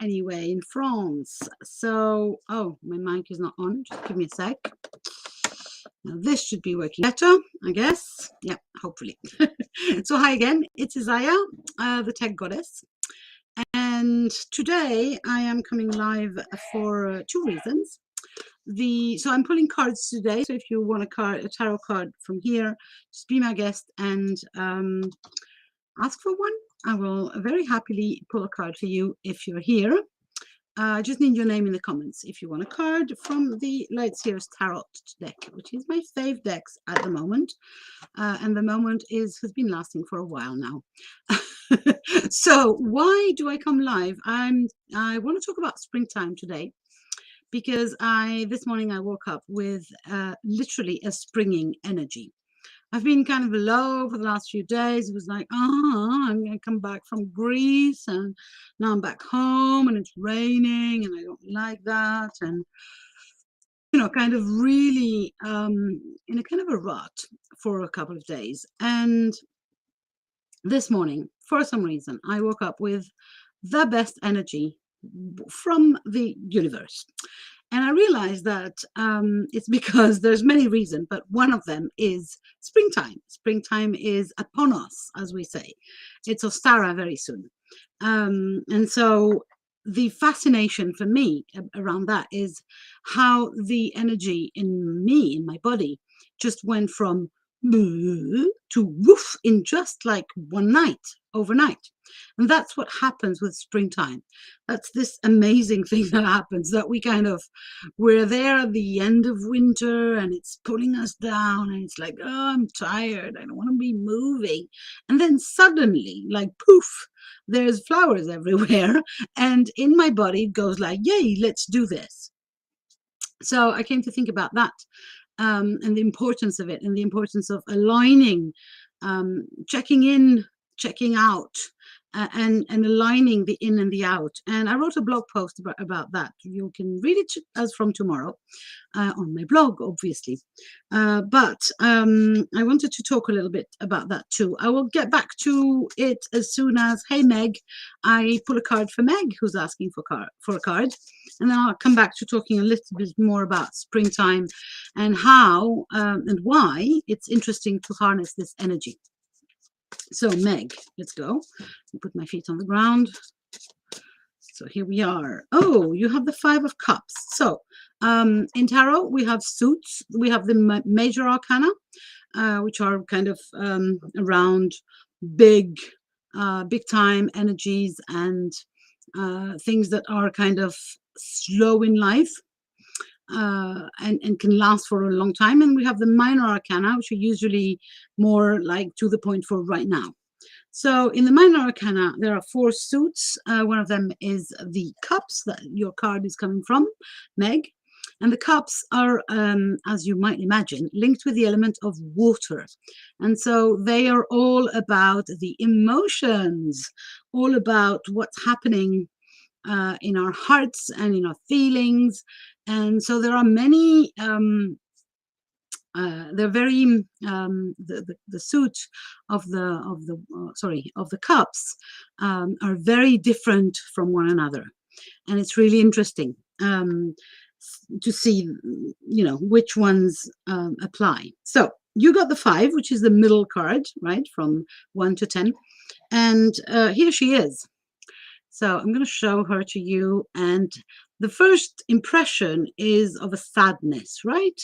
anyway in France. So, oh, my mic is not on. Just give me a sec. Now this should be working better, I guess. Yeah, hopefully. So hi again, it's Isaiah, the tech goddess. And today I am coming live for two reasons. So I'm pulling cards today. So if you want a tarot card from here, just be my guest and ask for one. I will very happily pull a card for you if you're here. I just need your name in the comments if you want a card from the Lightseers Tarot deck, which is my fave decks at the moment. And the moment has been lasting for a while now. So why do I come live? I want to talk about springtime today because this morning I woke up with literally a springing energy. I've been kind of low for the last few days. It was like, I'm going to come back from Greece and now I'm back home and it's raining and I don't like that. And, kind of really in a kind of a rut for a couple of days. And this morning, for some reason, I woke up with the best energy from the universe. And I realized that it's because there's many reasons, but one of them is springtime. Springtime is upon us, as we say. It's Ostara very soon. And so the fascination for me around that is how the energy in me, in my body, just went from to woof in just like one night, overnight. And that's what happens with springtime. That's this amazing thing that happens, that we're there at the end of winter and it's pulling us down and it's like, oh, I'm tired, I don't want to be moving. And then suddenly, like poof, there's flowers everywhere. And in my body it goes like, yay, let's do this. So I came to think about that. And the importance of it, and the importance of aligning, checking in, checking out, and aligning the in and the out. And I wrote a blog post about that. You can read it as from tomorrow on my blog, obviously. But I wanted to talk a little bit about that too. I will get back to it as soon as, hey Meg, I pull a card for Meg, who's asking for a card. And then I'll come back to talking a little bit more about springtime and how and why it's interesting to harness this energy. So Meg, let's go. Put my feet on the ground. So here we are. Oh, you have the Five of Cups. So in tarot, we have suits. We have the major arcana, which are kind of around big time energies and things that are kind of slow in life. And can last for a long time. And we have the minor arcana, which are usually more like to the point for right now. So in the minor arcana, there are four suits. One of them is the cups that your card is coming from, Meg. And the cups are, as you might imagine, linked with the element of water. And so they are all about the emotions, all about what's happening in our hearts and in our feelings. And so there are many, they're very, the suit of the cups are very different from one another. And it's really interesting to see, which ones apply. So you got the 5, which is the middle card, right, from 1 to 10. And here she is. So I'm going to show her to you. And the first impression is of a sadness, right?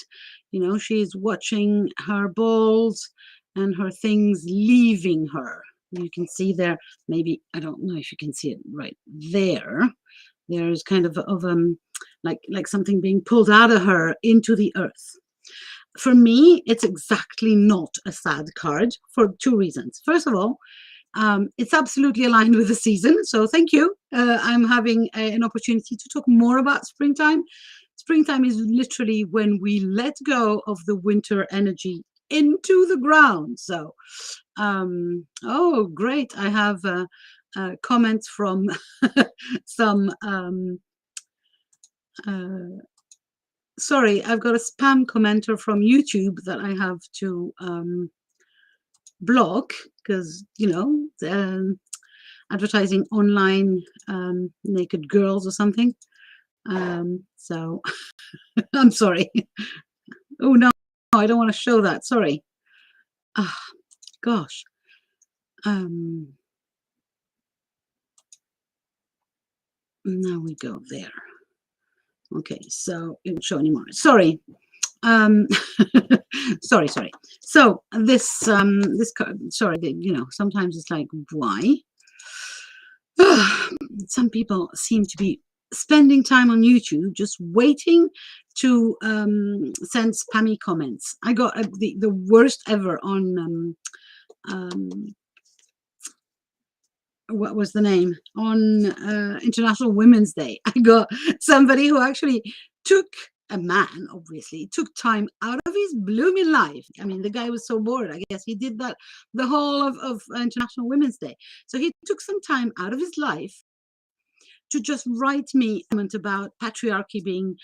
She's watching her balls and her things leaving her. You can see there, maybe, I don't know if you can see it right there. There's kind of like something being pulled out of her into the earth. For me, it's exactly not a sad card for 2 reasons. First of all, it's absolutely aligned with the season. So thank you. I'm having an opportunity to talk more about springtime. Springtime is literally when we let go of the winter energy into the ground. So, oh, great. I have comments from some, sorry, I've got a spam commenter from YouTube that I have to block because, advertising online naked girls or something. So I'm sorry. Oh no, I don't want to show that. Sorry. Ah, gosh. Now we go there. Okay, so it won't show anymore. Sorry. Sorry. So this sorry, sometimes it's like, why? Some people seem to be spending time on YouTube just waiting to send spammy comments. I got the worst ever on what was the name, on International Women's Day. I got somebody who actually took a man, obviously, took time out of his blooming life. I mean, the guy was so bored. I guess he did that the whole of International Women's Day. So he took some time out of his life to just write me a comment about patriarchy being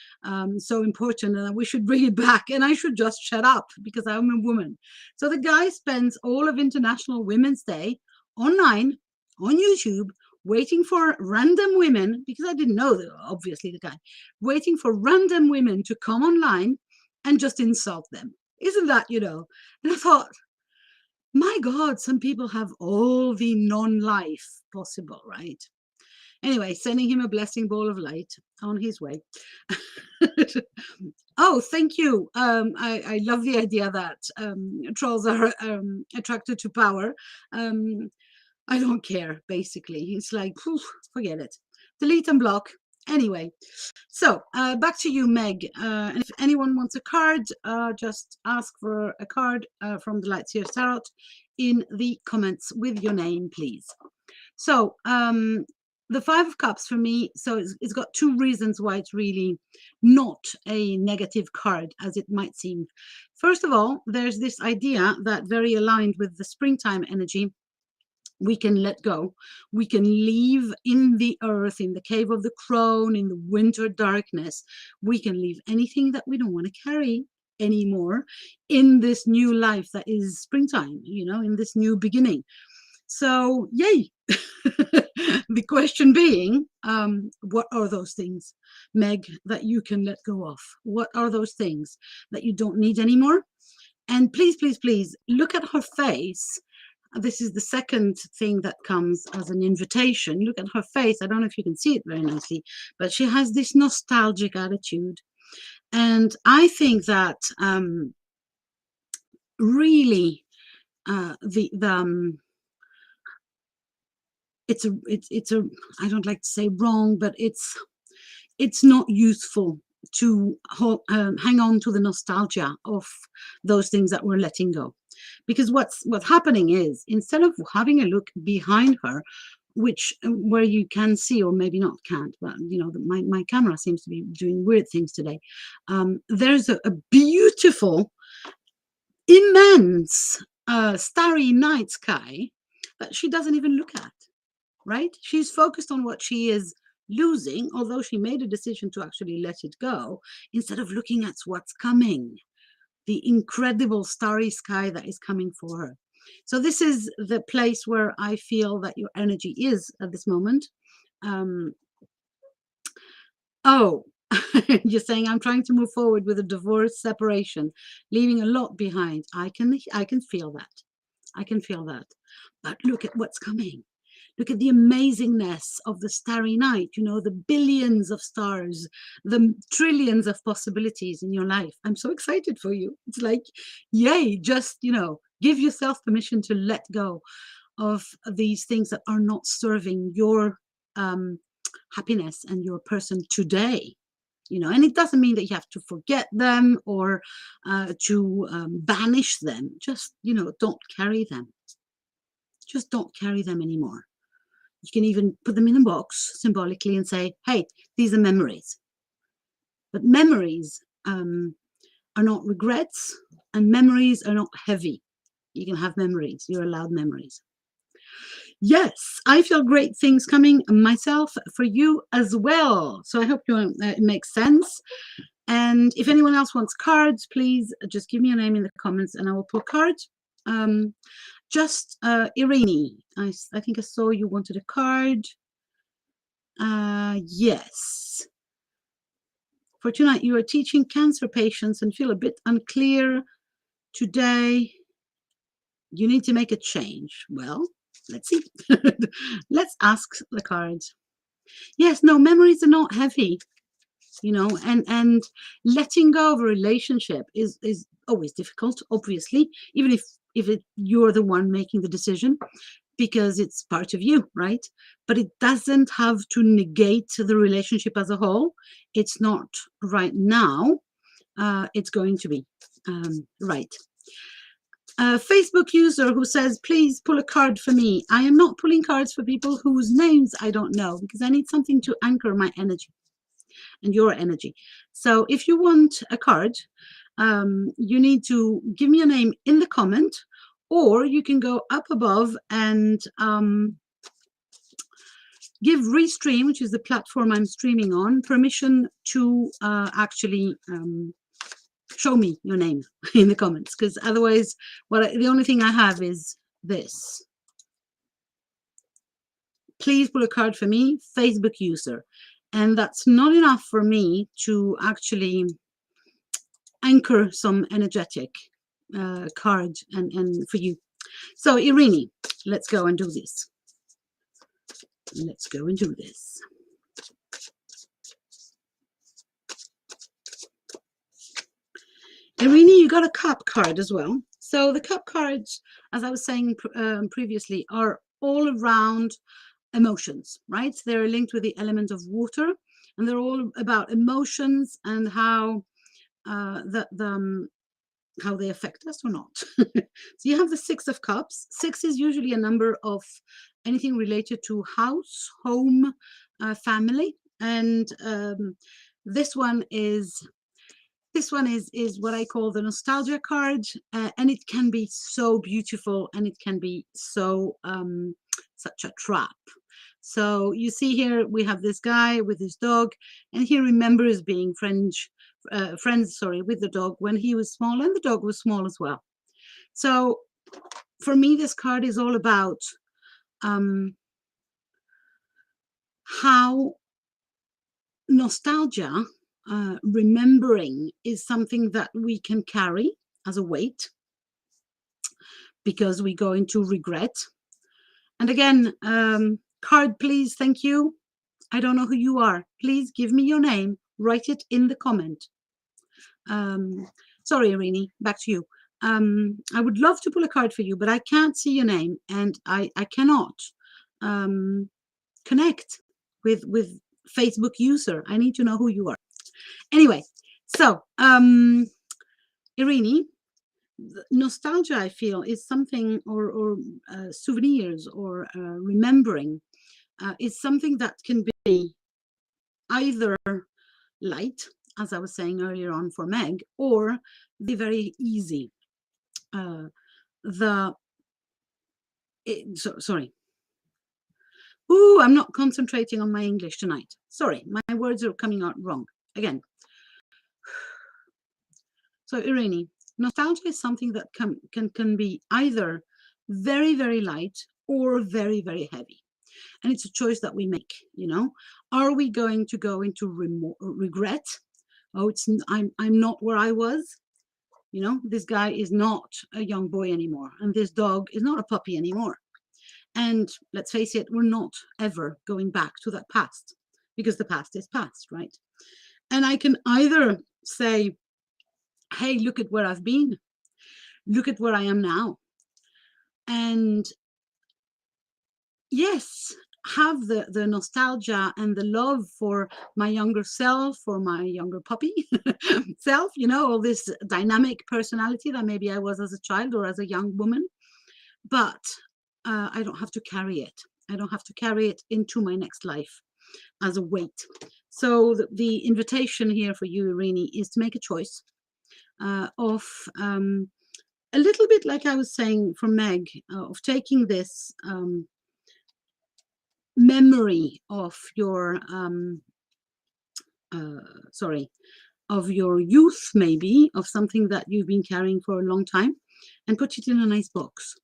so important and that we should bring it back and I should just shut up because I'm a woman. So the guy spends all of International Women's Day online on YouTube waiting for random women, because I didn't know, obviously, the guy, waiting for random women to come online and just insult them. Isn't that, And I thought, my God, some people have all the non-life possible, right? Anyway, sending him a blessing ball of light on his way. Oh, thank you. I love the idea that trolls are attracted to power. I don't care, basically. It's like, forget it. Delete and block. Anyway, so back to you, Meg. And if anyone wants a card, just ask for a card from the Lightseer Tarot in the comments with your name, please. So the Five of Cups for me, so it's got two reasons why it's really not a negative card as it might seem. First of all, there's this idea that, very aligned with the springtime energy, we can let go. We can leave in the earth, in the cave of the crone, in the winter darkness. We can leave anything that we don't want to carry anymore in this new life that is springtime, in this new beginning. So, yay. The question being, what are those things, Meg, that you can let go of? What are those things that you don't need anymore? And please, please, please look at her face. This is the second thing that comes as an invitation. Look at her face. I don't know if you can see it very nicely, but she has this nostalgic attitude. And I think that really it's a I don't like to say wrong, but it's not useful to hang on to the nostalgia of those things that we're letting go, because what's happening is, instead of having a look behind her, which where you can see, or maybe not can't, but my camera seems to be doing weird things today, there's a beautiful, immense starry night sky that she doesn't even look at. Right? She's focused on what she is losing, although she made a decision to actually let it go, instead of looking at what's coming, the incredible starry sky that is coming for her. So this is the place where I feel that your energy is at this moment. You're saying, I'm trying to move forward with a divorce, separation, leaving a lot behind. I can feel that. I can feel that. But look at what's coming. Look at the amazingness of the starry night, the billions of stars, the trillions of possibilities in your life. I'm so excited for you. It's like, yay, just, give yourself permission to let go of these things that are not serving your happiness and your person today. And it doesn't mean that you have to forget them or to banish them. Just, don't carry them. Just don't carry them anymore. You can even put them in a box symbolically and say, hey, these are memories. But memories are not regrets, and memories are not heavy. You can have memories. You're allowed memories. Yes, I feel great things coming myself, for you as well. So I hope it makes sense. And if anyone else wants cards, please just give me a name in the comments and I will pull cards. just Irene, I think I saw you wanted a card. Yes. For tonight, you are teaching cancer patients and feel a bit unclear today. You need to make a change. Well, let's see. Let's ask the cards. Yes, no, memories are not heavy, you know, and letting go of a relationship is always difficult, obviously, even if you're the one making the decision, because it's part of you, right? But it doesn't have to negate the relationship as a whole. It's not right now. It's going to be right. A Facebook user who says, please pull a card for me. I am not pulling cards for people whose names I don't know, because I need something to anchor my energy and your energy. So if you want a card, you need to give me a name in the comment, or you can go up above and give Restream, which is the platform I'm streaming on, permission to actually show me your name in the comments, because otherwise, the only thing I have is this. Please pull a card for me, Facebook user. And that's not enough for me to actually anchor some energetic card and for you. So Irene, let's go and do this. Let's go and do this. Irene, you got a cup card as well. So the cup cards, as I was saying previously, are all around emotions, right? They're linked with the element of water, and they're all about emotions and how how they affect us or not. So you have the Six of Cups. Six is usually a number of anything related to house, home, family, and this one is what I call the nostalgia card, and it can be so beautiful, and it can be so such a trap. So you see here we have this guy with his dog, and he remembers being friends with the dog when he was small, and the dog was small as well. So for me, this card is all about how nostalgia, remembering, is something that we can carry as a weight, because we go into regret. And again, card, please, thank you. I don't know who you are. Please give me your name. Write it in the comment. Sorry, Irene, back to you. I would love to pull a card for you, but I can't see your name, and I cannot connect with Facebook user. I need to know who you are. Anyway, so Irene, nostalgia, I feel, is something, or souvenirs, or remembering, is something that can be either light, as I was saying earlier on for Meg, or the very easy. Sorry. Ooh, I'm not concentrating on my English tonight. Sorry, my words are coming out wrong again. So Irene, nostalgia is something that can be either very, very light or very, very heavy. And it's a choice that we make, you know. Are we going to go into regret? Oh, I'm not where I was. You know, this guy is not a young boy anymore, and this dog is not a puppy anymore. And let's face it, we're not ever going back to that past, because the past is past, right? And I can either say, hey, look at where I've been. Look at where I am now. And yes, have the nostalgia and the love for my younger self, or my younger puppy self, you know, all this dynamic personality that maybe I was as a child or as a young woman. But I don't have to carry it. I don't have to carry it into my next life as a weight. So the invitation here for you, Irene, is to make a choice of a little bit like I was saying for Meg, of taking this memory of your of your youth, maybe of something that you've been carrying for a long time, and put it in a nice box.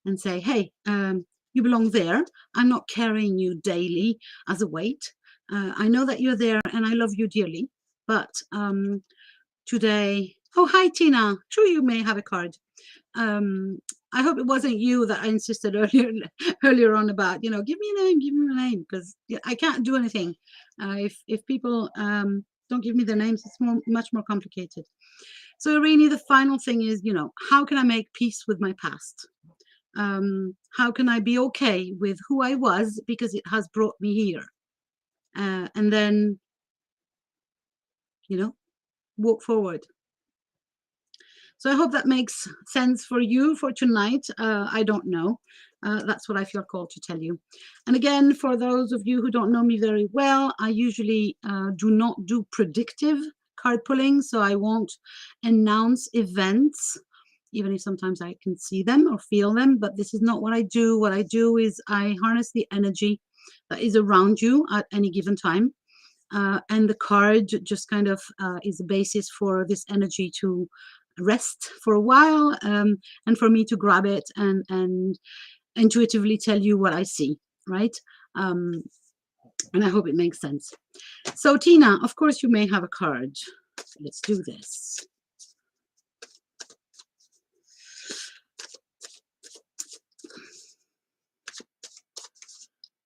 and say, hey, you belong there. I'm not carrying you daily as a weight. I know that you're there and I love you dearly, but today, oh, hi, Tina. Sure, you may have a card. I hope it wasn't you that I insisted earlier on about, give me a name, because I can't do anything. If people don't give me their names, it's much more complicated. So really, the final thing is, how can I make peace with my past? How can I be okay with who I was because it has brought me here? And then, walk forward. So I hope that makes sense for you for tonight. I don't know. That's what I feel called to tell you. And again, for those of you who don't know me very well, I usually do not do predictive card pulling. So I won't announce events, even if sometimes I can see them or feel them. But this is not what I do. What I do is I harness the energy that is around you at any given time. And the card just kind of is the basis for this energy to rest for a while, and for me to grab it and intuitively tell you what I see, right? And I hope it makes sense. So Tina, of course you may have a card. Let's do this.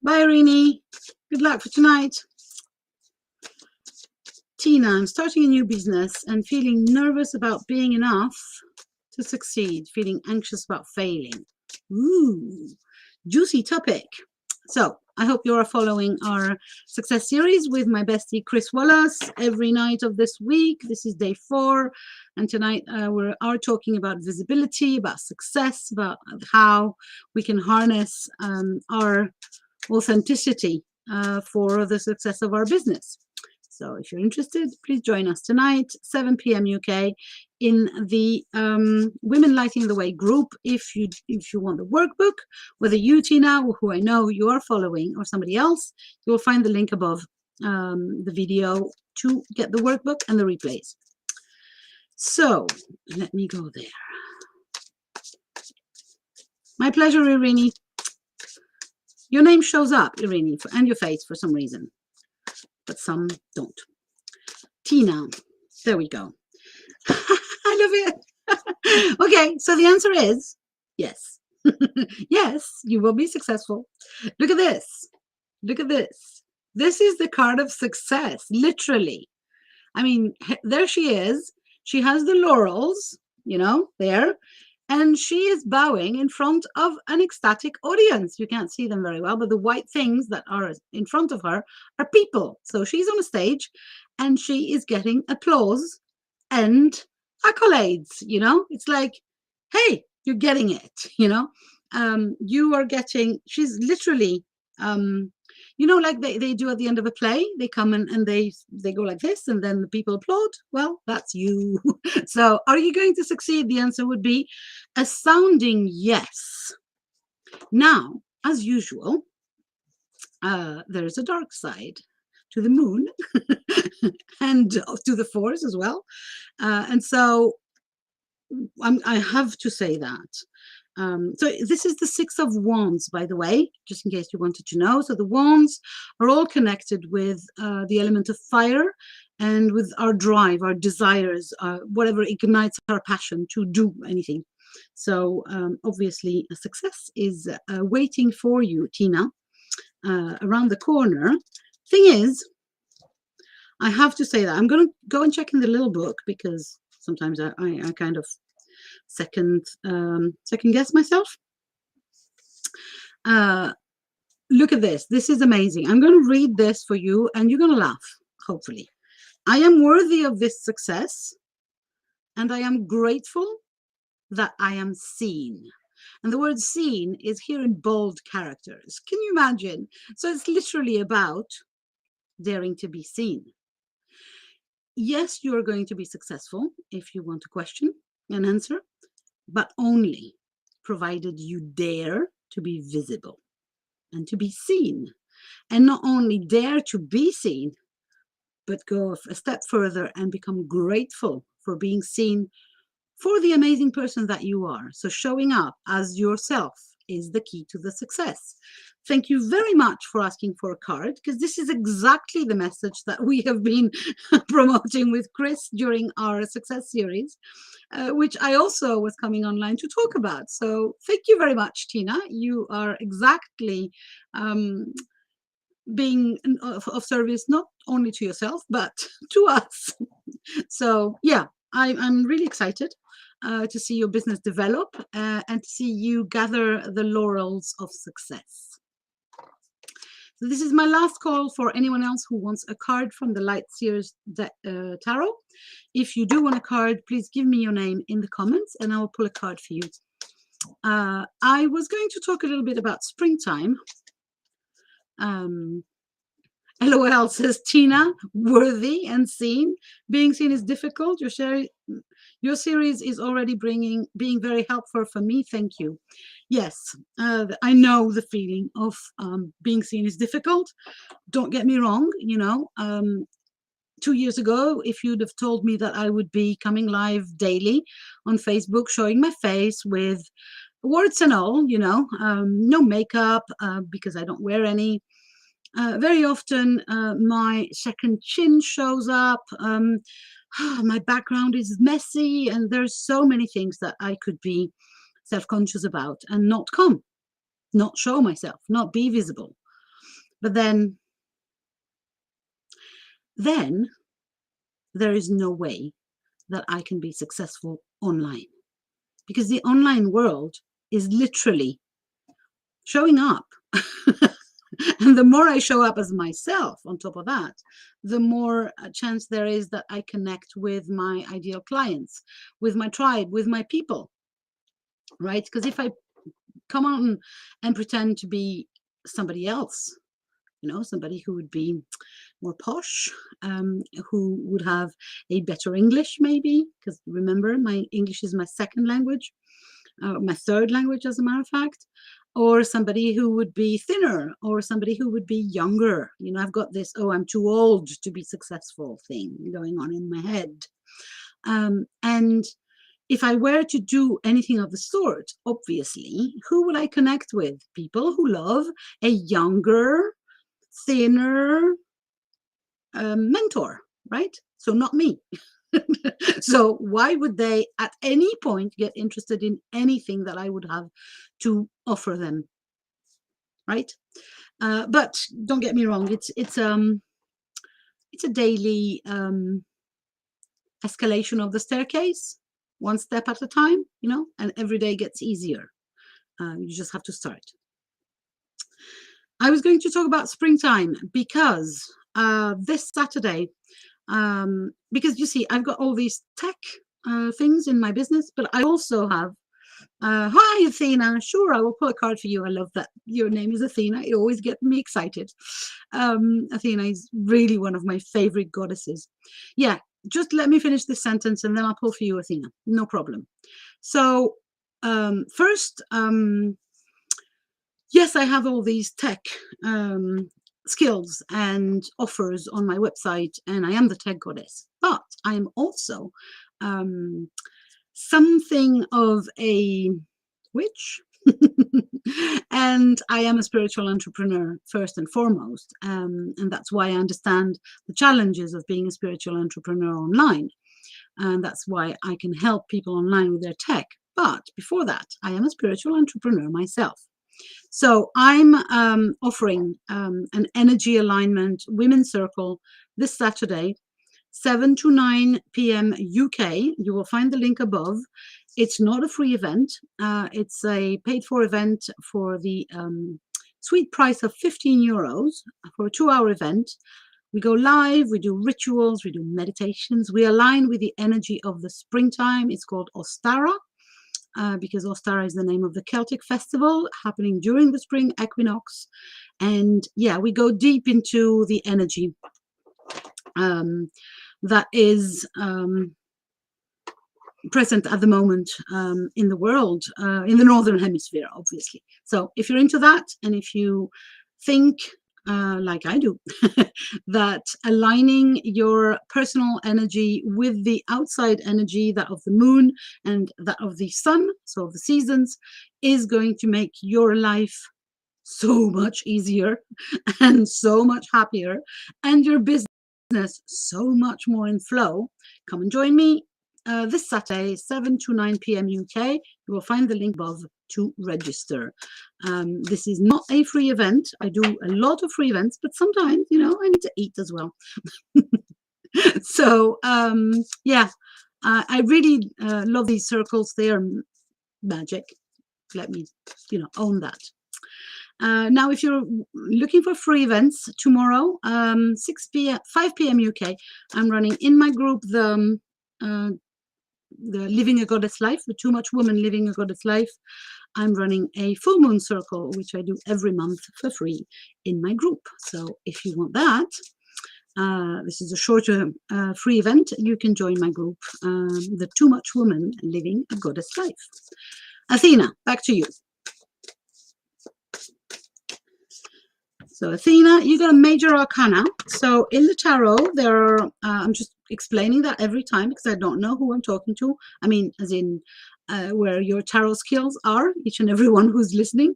Bye, Irini. Good luck for tonight. Tina, I'm starting a new business and feeling nervous about being enough to succeed, feeling anxious about failing. Ooh, juicy topic. So I hope you are following our success series with my bestie Chris Wallace every night of this week. This is day 4, and tonight we are talking about visibility, about success, about how we can harness our authenticity for the success of our business. So if you're interested, please join us tonight, 7 p.m. UK, in the Women Lighting the Way group. If you want the workbook, whether you, Tina, or who I know you are following, or somebody else, you will find the link above the video to get the workbook and the replays. So let me go there. My pleasure, Irini. Your name shows up, Irini, and your face for some reason, but some don't. Tina, there we go. I love it. Okay, so the answer is yes. Yes, you will be successful. Look at this. Look at this. This is the card of success, literally. I mean, there she is. She has the laurels, there. And she is bowing in front of an ecstatic audience. You can't see them very well, but the white things that are in front of her are people. So she's on a stage and she is getting applause and accolades. It's like, hey, you're getting it. You are getting, she's literally like they do at the end of a play. They come and they go like this, and then the people applaud. Well, that's you. So are you going to succeed? The answer would be a sounding yes. Now, as usual, there's a dark side to the moon and to the force as well. And so I have to say that. So this is the 6 of Wands, by the way, just in case you wanted to know. So the wands are all connected with the element of fire and with our drive, our desires, whatever ignites our passion to do anything. So obviously a success is waiting for you, Tina, around the corner. Thing is, I have to say that I'm going to go and check in the little book, because sometimes I kind of second guess myself. Look at this. This is amazing. I'm going to read this for you and you're going to laugh, hopefully. I am worthy of this success and I am grateful that I am seen. And the word seen is here in bold characters. Can you imagine? So it's literally about daring to be seen. Yes, you're going to be successful if you want to question and answer, but only provided you dare to be visible and to be seen. And not only dare to be seen, but go a step further and become grateful for being seen for the amazing person that you are. So showing up as yourself is the key to the success. Thank you very much for asking for a card, because this is exactly the message that we have been promoting with Chris during our success series, which I also was coming online to talk about. So thank you very much, Tina. You are exactly being of service not only to yourself, but to us. So yeah, I'm really excited to see your business develop and to see you gather the laurels of success. So this is my last call for anyone else who wants a card from the Light Seers Tarot. If you do want a card, please give me your name in the comments and I will pull a card for you. I was going to talk a little bit about springtime. LOL, says Tina, worthy and seen. Being seen is difficult. Your series is already being very helpful for me. Thank you. Yes, I know the feeling of being seen is difficult. Don't get me wrong. 2 years ago, if you'd have told me that I would be coming live daily on Facebook, showing my face with warts and all, no makeup because I don't wear any. Very often my second chin shows up. My background is messy, and there's so many things that I could be self-conscious about and not show myself, not be visible. But then there is no way that I can be successful online, because the online world is literally showing up. And the more I show up as myself on top of that, the more chance there is that I connect with my ideal clients, with my tribe, with my people, right? Because if I come on and pretend to be somebody else, somebody who would be more posh, who would have a better English maybe, because remember, my English is my second language, my third language as a matter of fact, or somebody who would be thinner, or somebody who would be younger. I've got this, I'm too old to be successful thing going on in my head. And if I were to do anything of the sort, obviously, who will I connect with? People who love a younger, thinner mentor, right? So not me. So why would they at any point get interested in anything that I would have to offer them, right? But don't get me wrong, it's a daily escalation of the staircase, one step at a time, and every day gets easier. You just have to start. I was going to talk about springtime because this Saturday, because you see, I've got all these tech things in my business, but I also have, hi Athena, sure, I will pull a card for you. I love that your name is Athena. You always get me excited. Athena is really one of my favorite goddesses. Yeah, just let me finish this sentence and then I'll pull for you, Athena. No problem. So first, yes, I have all these tech skills and offers on my website, and I am the tech goddess, but I am also something of a witch. And I am a spiritual entrepreneur first and foremost, and that's why I understand the challenges of being a spiritual entrepreneur online, and that's why I can help people online with their tech. But before that, I am a spiritual entrepreneur myself. So I'm offering an energy alignment women's circle this Saturday, 7 to 9 p.m. UK. You will find the link above. It's not a free event. It's a paid-for event for the sweet price of 15 euros for a 2-hour event. We go live, we do rituals, we do meditations. We align with the energy of the springtime. It's called Ostara. Because Ostara is the name of the Celtic festival happening during the spring equinox. And yeah, we go deep into the energy that is present at the moment in the world, in the Northern Hemisphere, obviously. So if you're into that, and if you think like I do, that aligning your personal energy with the outside energy, that of the moon and that of the sun, so of the seasons, is going to make your life so much easier and so much happier, and your business so much more in flow. Come and join me this Saturday, 7 to 9 p.m. UK. You will find the link above to register. This is not a free event. I do a lot of free events, but sometimes, I need to eat as well. So, yeah, I really love these circles. They are magic. Let me, own that. Now, if you're looking for free events tomorrow, 6 p.m., 5 p.m. UK, I'm running in my group the Living a Goddess Life, the Too Much Woman Living a Goddess Life. I'm running a full moon circle, which I do every month for free in my group. So if you want that, this is a shorter free event. You can join my group, the Too Much Woman Living a Goddess Life. Athena, back to you. So Athena, you got a major arcana. So in the tarot, there are, I'm just explaining that every time because I don't know who I'm talking to. I mean, as in where your tarot skills are, each and every one who's listening.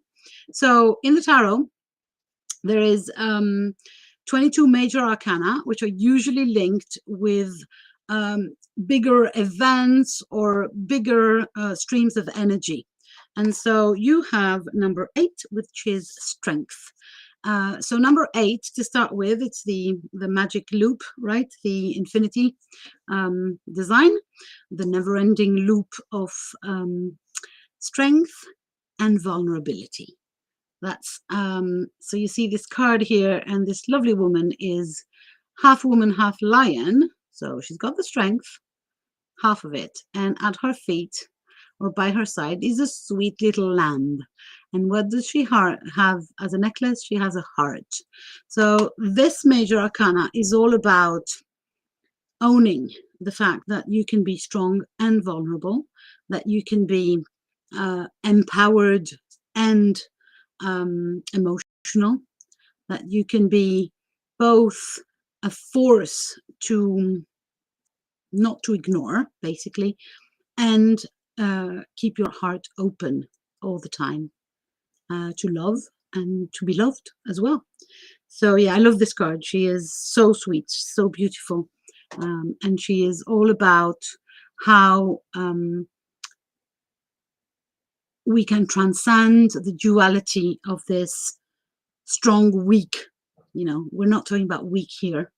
So in the tarot, there is 22 major arcana, which are usually linked with bigger events or bigger streams of energy. And so you have number 8, which is strength. So number 8, to start with, it's the magic loop, right? The infinity design, the never-ending loop of strength and vulnerability. That's so you see this card here, and this lovely woman is half woman, half lion. So she's got the strength, half of it, and at her feet or by her side is a sweet little lamb. And what does she have as a necklace? She has a heart. So this major arcana is all about owning the fact that you can be strong and vulnerable, that you can be empowered and emotional, that you can be both a force to not to ignore, basically, and keep your heart open all the time to love and to be loved as well. So yeah, I love this card. She is so sweet, so beautiful, and she is all about how we can transcend the duality of this strong, weak. We're not talking about weak here.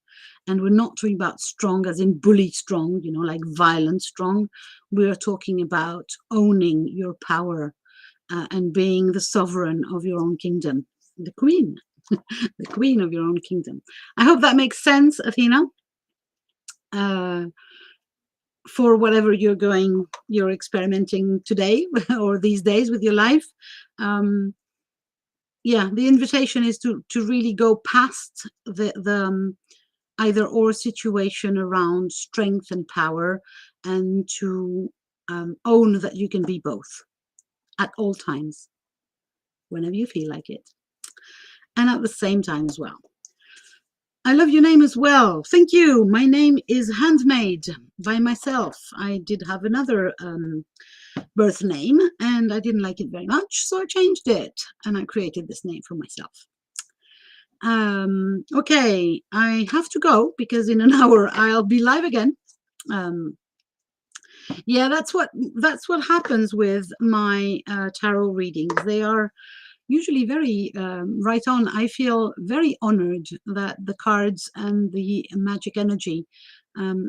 And we're not talking about strong as in bully strong, like violent strong. We're talking about owning your power and being the sovereign of your own kingdom, the queen, the queen of your own kingdom. I hope that makes sense, Athena, for whatever you're experimenting today or these days with your life. Yeah, the invitation is to really go past the either or situation around strength and power, and to own that you can be both at all times, whenever you feel like it, and at the same time as well. I love your name as well. Thank you. My name is handmade by myself. I did have another birth name and I didn't like it very much, so I changed it and I created this name for myself. Okay, I have to go because in an hour I'll be live again. Yeah, that's what happens with my tarot readings. They are usually very right on. I feel very honored that the cards and the magic energy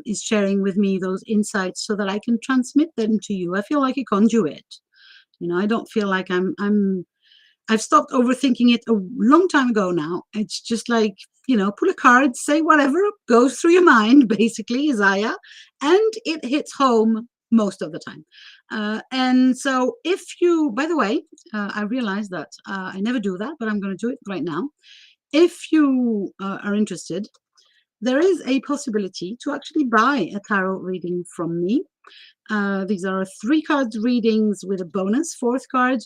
is sharing with me those insights so that I can transmit them to you. I feel like a conduit. I don't feel like I've stopped overthinking it a long time ago now. It's just like, pull a card, say whatever goes through your mind, basically, Isaiah, and it hits home most of the time. And so if you, by the way, I realize that I never do that, but I'm going to do it right now. If you are interested, there is a possibility to actually buy a tarot reading from me. These are 3 card readings with a bonus 4th card,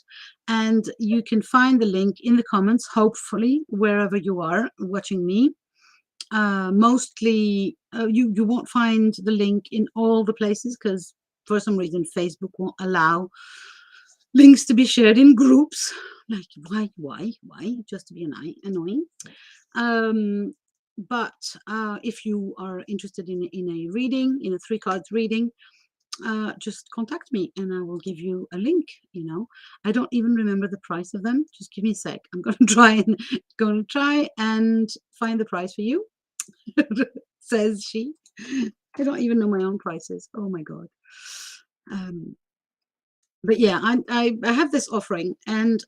and you can find the link in the comments, hopefully, wherever you are watching me. Mostly, you won't find the link in all the places because for some reason Facebook won't allow links to be shared in groups. Like, why? Just to be annoying. But if you are interested in a reading, in a 3 cards reading, just contact me and I will give you a link. I don't even remember the price of them. Just give me a sec. I'm going to try and find the price for you. Says she. I don't even know my own prices. Oh my god. But yeah, I have this offering, and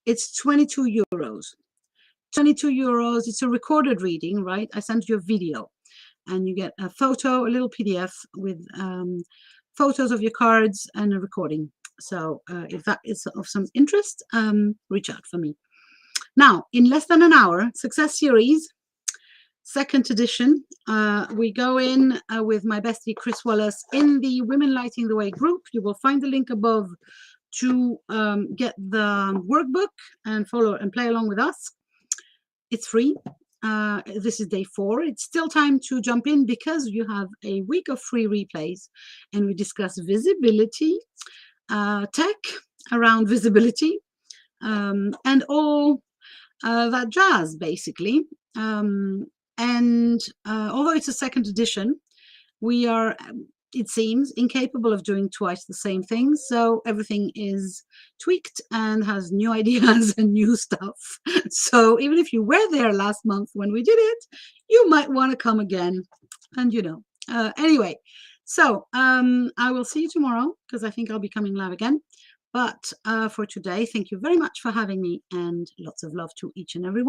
it's 22 euros. 22 euros. It's a recorded reading, right? I send you a video, and you get a photo, a little PDF with photos of your cards and a recording. So if that is of some interest, reach out for me. Now, in less than an hour, Success Series, 2nd edition. We go in with my bestie Chris Wallace in the Women Lighting the Way group. You will find the link above to get the workbook and follow and play along with us. It's free. This is day 4. It's still time to jump in because you have a week of free replays, and we discuss visibility, tech around visibility, and all that jazz, basically. And although it's a 2nd edition, we are, it seems, incapable of doing twice the same thing. So everything is tweaked and has new ideas and new stuff. So even if you were there last month when we did it, you might want to come again. And anyway, so I will see you tomorrow because I think I'll be coming live again. But for today, thank you very much for having me, and lots of love to each and every one.